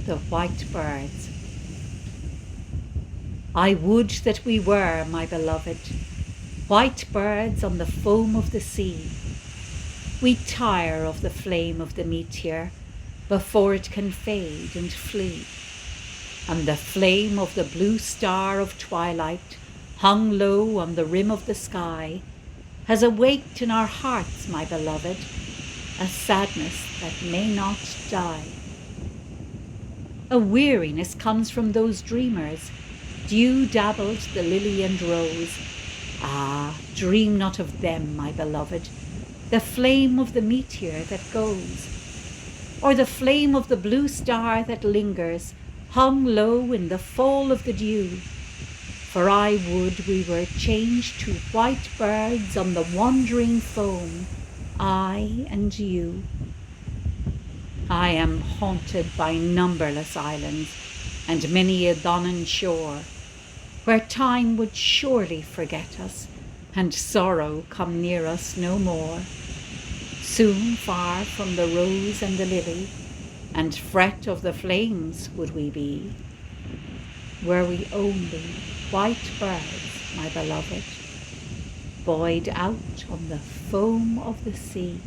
the white birds. I would that we were, my beloved, white birds on the foam of the sea. We tire of the flame of the meteor before it can fade and flee. And the flame of the blue star of twilight, hung low on the rim of the sky, has awaked in our hearts, my beloved, a sadness that may not die. A weariness comes from those dreamers, dew-dabbled the lily and rose. Ah, dream not of them, my beloved, the flame of the meteor that goes, or the flame of the blue star that lingers, hung low in the fall of the dew. For I would we were changed to white birds on the wandering foam, I and you. I am haunted by numberless islands and many a Donnan shore, where time would surely forget us, and sorrow come near us no more. Soon far from the rose and the lily, and fret of the flames would we be, were we only white birds, my beloved, buoyed out on the foam of the sea.